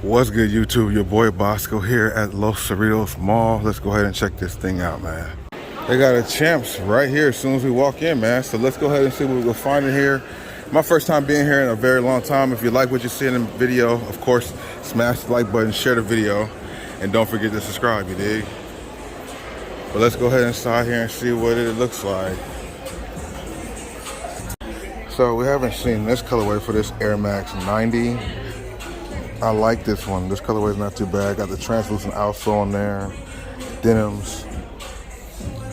What's good, YouTube? Your boy Bossco here at Los Cerritos Mall. Let's go ahead and check this thing out, man. They got a Champs right here as soon as we walk in, man. So let's go ahead and see what we'll find in here. My first time being here in a very long time. If you like what you see in the video, of course, smash the like button, share the video, and don't forget to subscribe, you dig? But let's go ahead inside here and see what it looks like. So we haven't seen this colorway for this Air Max 90. I like this one. This colorway is not too bad. Got the translucent outsole on there, denims.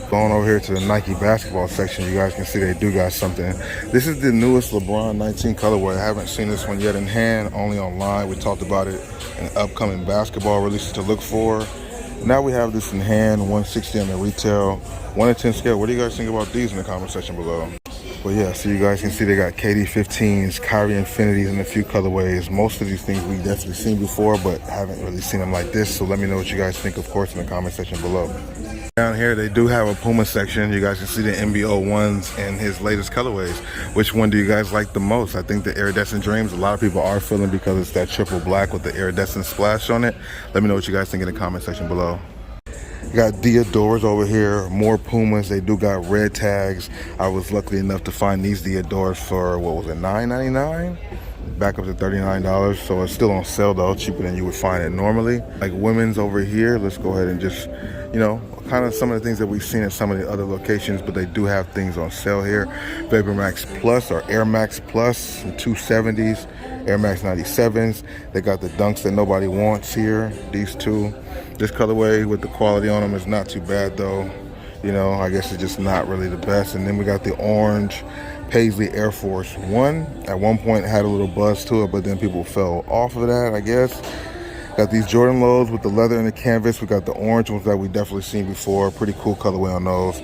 Going over here to the Nike basketball section, you guys can see they do got something. This is the newest LeBron 19 colorway. I haven't seen this one yet in hand, only online. We talked about it in upcoming basketball releases to look for. Now we have this in hand, 160 on the retail, 1 to 10 scale. What do you guys think about these in the comment section below? But yeah, so you guys can see they got KD 15s, Kyrie Infinities, and a few colorways. Most of these things we definitely seen before, but haven't really seen them like this. So let me know what you guys think, of course, in the comment section below. Down here, they do have a Puma section. You guys can see the NBO ones and his latest colorways. Which one do you guys like the most? I think the Iridescent Dreams, a lot of people are feeling because it's that triple black with the iridescent splash on it. Let me know what you guys think in the comment section below. You got Diodors over here, more Pumas. They do got red tags. I was lucky enough to find these Diodors for, what was it, $9.99? Back up to $39. So it's still on sale though, cheaper than you would find it normally. Like women's over here, let's go ahead and just, you know, kind of some of the things that we've seen at some of the other locations, but they do have things on sale here. Vapor Max Plus or Air Max Plus, 270s, Air Max 97s. They got the Dunks that nobody wants here, these two. This colorway with the quality on them is not too bad though. You know, I guess it's just not really the best. And then we got the orange Paisley Air Force One. At one point it had a little buzz to it, but then people fell off of that, I guess. Got these Jordan Lows with the leather and the canvas. We got the orange ones that we definitely seen before. Pretty cool colorway on those.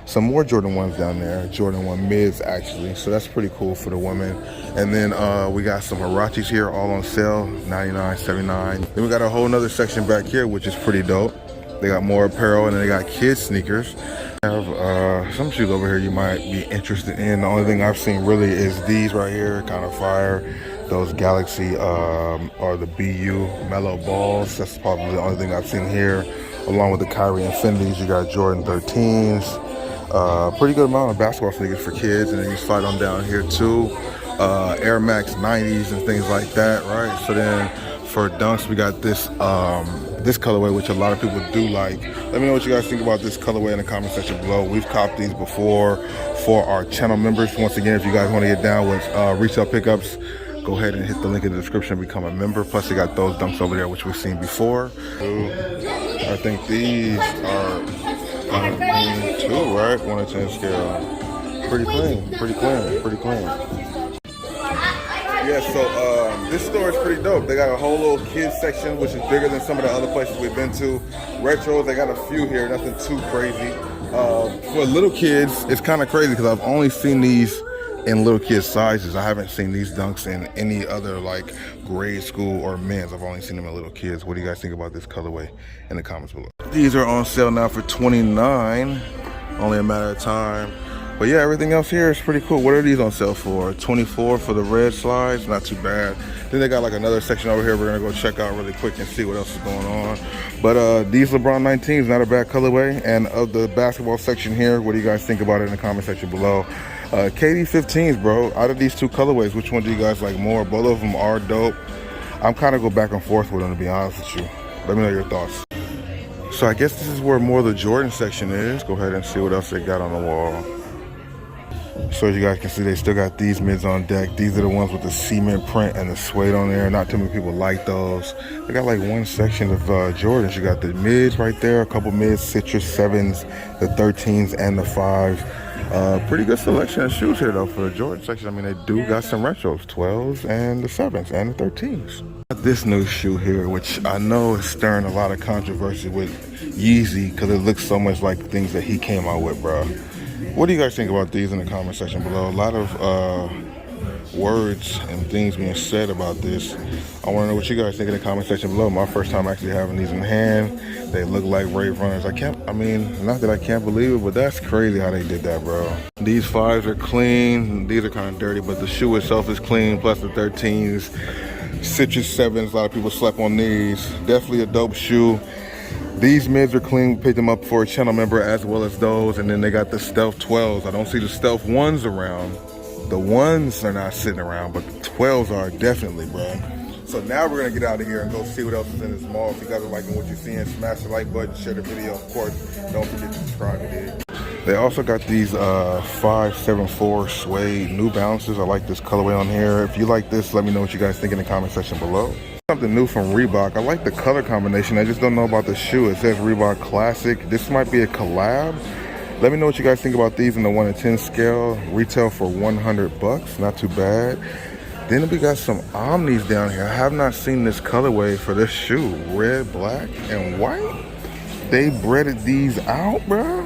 Some more Jordan 1s down there. Jordan 1 mids, actually. So that's pretty cool for the women. And then we got some Huaraches here, all on sale, $99, $79. Then we got a whole nother section back here, which is pretty dope. They got more apparel, and then they got kids sneakers. I have some shoes over here you might be interested in. The only thing I've seen really is these right here, kind of fire. Those Galaxy or the BU Mellow Balls. That's probably the only thing I've seen here. Along with the Kyrie Infinities, you got Jordan 13s. Pretty good amount of basketball sneakers for kids, and then you slide on down here too. Air Max 90s and things like that, right? So then for dunks, we got this this colorway, which a lot of people do like. Let me know what you guys think about this colorway in the comment section below. We've copped these before for our channel members. Once again, if you guys want to get down with retail pickups, go ahead and hit the link in the description and become a member. Plus, they got those dunks over there, which we've seen before. I think these are 2, right? 1 to 10 scale. Pretty clean, pretty clean, pretty clean. Yeah, so this store is pretty dope. They got a whole little kids section, which is bigger than some of the other places we've been to. Retros, they got a few here, nothing too crazy. For little kids, it's kind of crazy because I've only seen these in little kids sizes. I haven't seen these dunks in any other like grade school or men's. I've only seen them in little kids. What do you guys think about this colorway in the comments below? These are on sale now for $29, only a matter of time. But yeah, everything else here is pretty cool. What are these on sale for? $24 for the red slides, not too bad. Then they got like another section over here we're gonna go check out really quick and see what else is going on. But these LeBron 19s, not a bad colorway. And of the basketball section here, what do you guys think about it in the comment section below? KD 15s, bro. Out of these two colorways, which one do you guys like more? Both of them are dope. I'm kind of go back and forth with them, to be honest with you. Let me know your thoughts. So I guess this is where more of the Jordan section is. Go ahead and see what else they got on the wall. So as you guys can see, they still got these mids on deck. These are the ones with the cement print and the suede on there. Not too many people like those. They got like one section of Jordans. You got the mids right there, a couple mids, citrus 7s, the 13s, and the 5s. Pretty good selection of shoes here though for the Jordan section. I mean, they do got some retros, 12s and the 7s and the 13s. This new shoe here, which I know is stirring a lot of controversy with Yeezy because it looks so much like things that he came out with, bro. What do you guys think about these in the comment section below? A lot of words and things being said about this. I want to know what you guys think in the comment section below. My first time actually having these in hand. They look like Rave Runners. I mean, not that I can't believe it, but that's crazy how they did that, bro. These 5s are clean. These are kind of dirty, but the shoe itself is clean, plus the 13s. Citrus 7s, a lot of people slept on these. Definitely a dope shoe. These mids are clean. We picked them up for a channel member as well as those. And then they got the Stealth 12s. I don't see the Stealth 1s around. The 1s are not sitting around, but the 12s are definitely, bro. So now we're gonna get out of here and go see what else is in this mall. If you guys are liking what you're seeing, smash the like button, share the video, of course. Don't forget to subscribe. They also got these 574 Suede New Balances. I like this colorway on here. If you like this, let me know what you guys think in the comment section below. Something new from Reebok. I like the color combination. I just don't know about the shoe. It says Reebok Classic. This might be a collab. Let me know what you guys think about these in the 1 to 10 scale. Retail for 100 bucks. Not too bad. Then we got some Omnis down here. I have not seen this colorway for this shoe. Red, black, and white. They breaded these out, bro.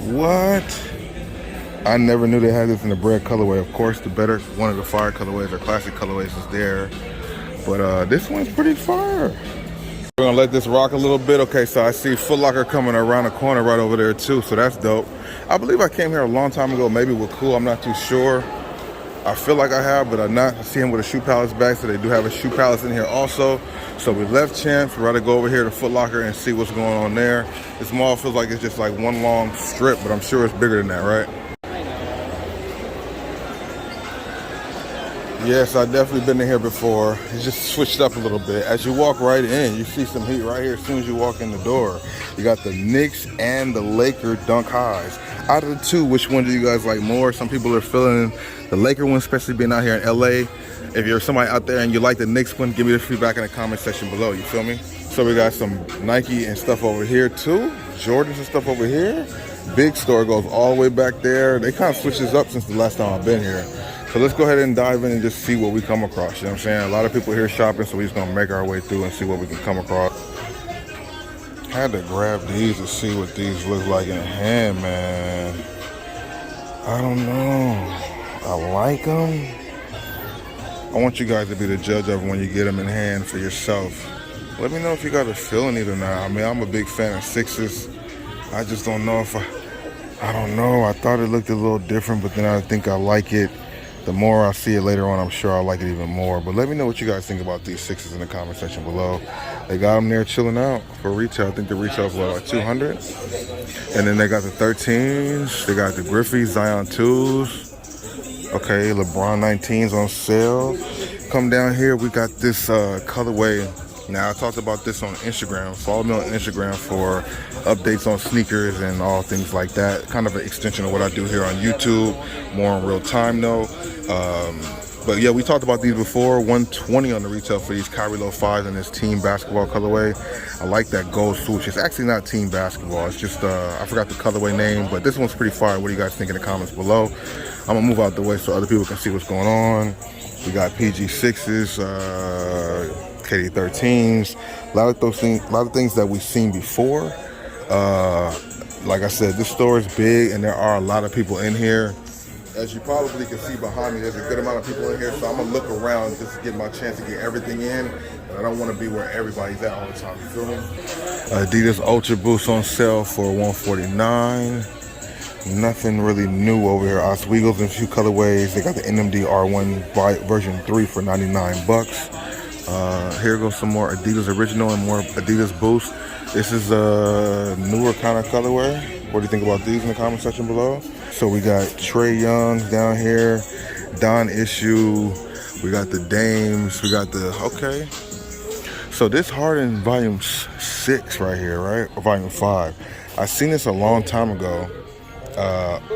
What? I never knew they had this in the bread colorway. Of course, the better, one of the fire colorways or classic colorways is there. But this one's pretty fire. We're gonna let this rock a little bit. Okay, so I see Footlocker coming around the corner right over there too, so that's dope. I believe I came here a long time ago, maybe with Cool, I'm not too sure. I feel like I have, but I'm not. I see him with a Shoe Palace bag, so they do have a Shoe Palace in here also. So we left Champs, we're ready to go over here to Footlocker and see what's going on there. This mall feels like it's just like one long strip, but I'm sure it's bigger than that, right? Yes, I've definitely been in here before. It's just switched up a little bit. As you walk right in, you see some heat right here as soon as you walk in the door. You got the Knicks and the Laker Dunk Highs. Out of the two, which one do you guys like more? Some people are feeling the Laker one, especially being out here in LA. If you're somebody out there and you like the Knicks one, give me the feedback in the comment section below, you feel me? So we got some Nike and stuff over here too. Jordans and stuff over here. Big store goes all the way back there. They kind of switched this up since the last time I've been here. So let's go ahead and dive in and just see what we come across. You know what I'm saying? A lot of people here shopping, so we're just gonna make our way through and see what we can come across. Had to grab these to see what these look like in hand, man. I don't know. I like them. I want you guys to be the judge of when you get them in hand for yourself. Let me know if you got a feeling it or not. I mean, I'm a big fan of 6s. I just don't know if I don't know. I thought it looked a little different, but then I think I like it. The more I see it later on, I'm sure I'll like it even more. But let me know what you guys think about these 6s in the comment section below. They got them there chilling out for retail. I think the retail is like 200. And then they got the 13s. They got the Griffey Zion 2s. Okay, LeBron 19s on sale. Come down here, we got this colorway. Now, I talked about this on Instagram. Follow me on Instagram for updates on sneakers and all things like that. Kind of an extension of what I do here on YouTube. More in real time, though. But yeah, we talked about these before. 120 on the retail for these Kyrie Low Fives and this team basketball colorway. I like that gold swoosh. It's actually not team basketball. It's just, I forgot the colorway name, but this one's pretty fire. What do you guys think in the comments below? I'm gonna move out the way so other people can see what's going on. We got PG 6s, KD 13s, a lot of things that we've seen before. Like I said, this store is big and there are a lot of people in here. As you probably can see behind me, there's a good amount of people in here, so I'm gonna look around just to get my chance to get everything in. And I don't want to be where everybody's at all the time, you feel me? Adidas Ultra Boost on sale for $149. Nothing really new over here. Oswego's in a few colorways. They got the NMD R1 version 3 for 99 bucks. Here goes some more Adidas Original and more Adidas Boost. This is a newer kind of colorway. What do you think about these in the comment section below? So we got Trae Young's down here, Don Issue, we got the Dames, we got the, okay. So this Harden volume 6 right here, right? Or volume 5. I seen this a long time ago,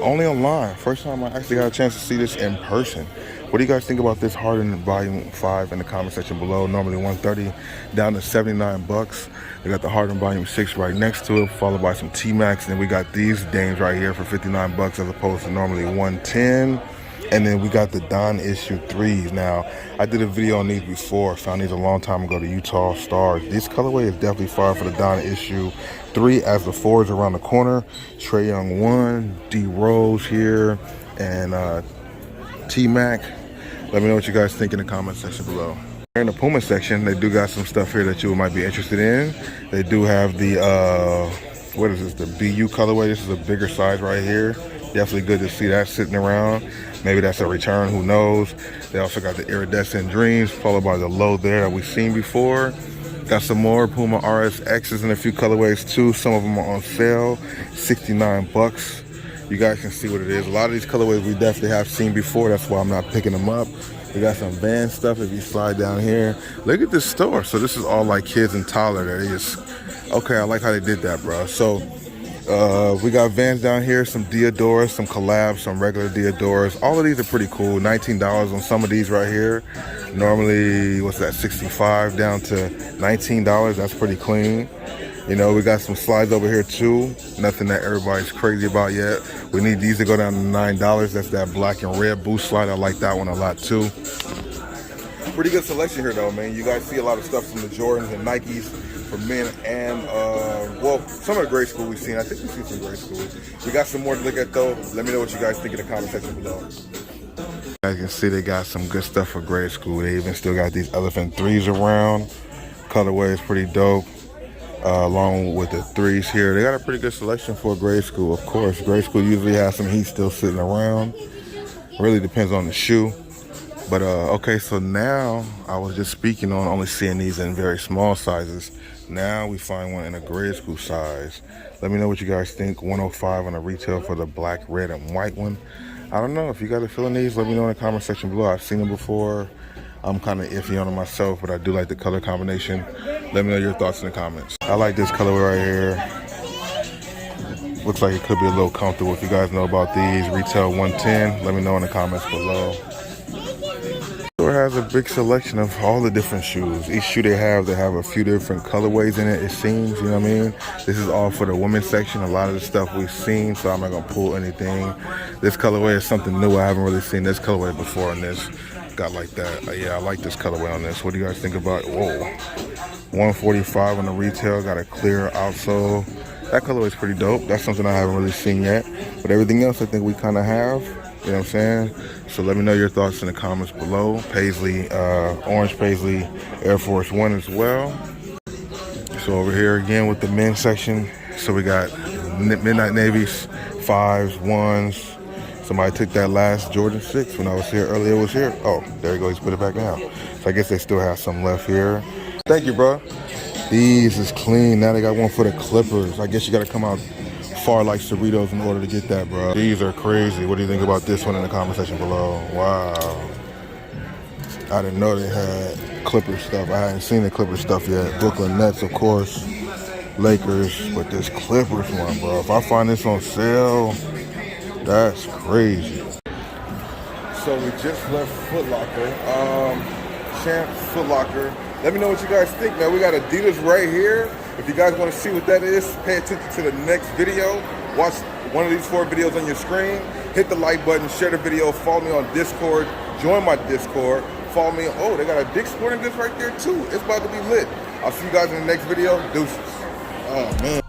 only online. First time I actually got a chance to see this in person. What do you guys think about this Harden volume 5 in the comment section below? Normally 130 down to 79 bucks. We got the Harden volume 6 right next to it, followed by some T-Max. And then we got these Dames right here for 59 bucks as opposed to normally 110. And then we got the Don Issue 3s. Now, I did a video on these before. Found these a long time ago, the Utah Stars. This colorway is definitely fire for the Don Issue 3 as the 4 is around the corner. Trae Young 1, D Rose here, and T-Mac. Let me know what you guys think in the comment section below. In the Puma section, they do got some stuff here that you might be interested in. They do have the, what is this, the BU colorway. This is a bigger size right here. Definitely good to see that sitting around. Maybe that's a return, who knows. They also got the Iridescent Dreams, followed by the Low there that we've seen before. Got some more Puma RSXs in a few colorways too. Some of them are on sale, 69 bucks. You guys can see what it is. A lot of these colorways we definitely have seen before. That's why I'm not picking them up. We got some Vans stuff. If you slide down here, look at this store. So this is all like kids and toddler. That they just, okay, I like how they did that, bro. So we got Vans down here, some Diadoras, some collabs, some regular Diadoras. All of these are pretty cool. $19 on some of these right here. Normally, what's that, $65 down to $19. That's pretty clean. You know, we got some slides over here too. Nothing that everybody's crazy about yet. We need these to go down to $9. That's that black and red boost slide. I like that one a lot too. Pretty good selection here though, man. You guys see a lot of stuff from the Jordans and Nikes for men and, well, some of the grade school we've seen. I think we've seen some grade school. We got some more to look at though. Let me know what you guys think in the comment section below. You guys can see they got some good stuff for grade school. They even still got these Elephant 3s around. Colorway is pretty dope. Along with the 3s here. They got a pretty good selection for grade school, of course. Grade school usually has some heat still sitting around. Really depends on the shoe. But okay, so now I was just speaking on only seeing these in very small sizes. Now we find one in a grade school size. Let me know what you guys think. 105 on the retail for the black, red, and white one. I don't know if you guys are feeling these. Let me know in the comment section below. I've seen them before. I'm kind of iffy on them myself, but I do like the color combination. Let me know your thoughts in the comments. I like this colorway right here. Looks like it could be a little comfortable. If you guys know about these, retail 110. Let me know in the comments below. The store has a big selection of all the different shoes. Each shoe they have a few different colorways in it, it seems, you know what I mean? This is all for the women's section. A lot of the stuff we've seen, so I'm not gonna pull anything. This colorway is something new. I haven't really seen this colorway before in this. Got like that. Yeah, I like this colorway on this. What do you guys think about it? Whoa. 145 on the retail. Got a clear outsole. That colorway is pretty dope. That's something I haven't really seen yet. But everything else I think we kind of have. You know what I'm saying? So let me know your thoughts in the comments below. Paisley, orange Paisley Air Force One as well. So over here again with the men's section. So we got Midnight Navies, 5s, 1s. Somebody took that last Jordan 6 when I was here earlier. It was here. Oh, there you go. He's put it back down. So I guess they still have some left here. Thank you, bro. These is clean. Now they got one for the Clippers. I guess you got to come out far like Cerritos in order to get that, bro. These are crazy. What do you think about this one in the comment section below? Wow. I didn't know they had Clipper stuff. I hadn't seen the Clipper stuff yet. Brooklyn Nets, of course. Lakers. But this Clippers one, bro. If I find this on sale, that's crazy. So we just left Footlocker. Champs Footlocker. Let me know what you guys think, man. We got Adidas right here. If you guys want to see what that is, pay attention to the next video. Watch one of these 4 videos on your screen. Hit the like button, share the video, follow me on Discord, join my Discord, follow me. Oh, they got a Dick's Sporting Goods right there too. It's about to be lit. I'll see you guys in the next video. Deuces. Oh, man.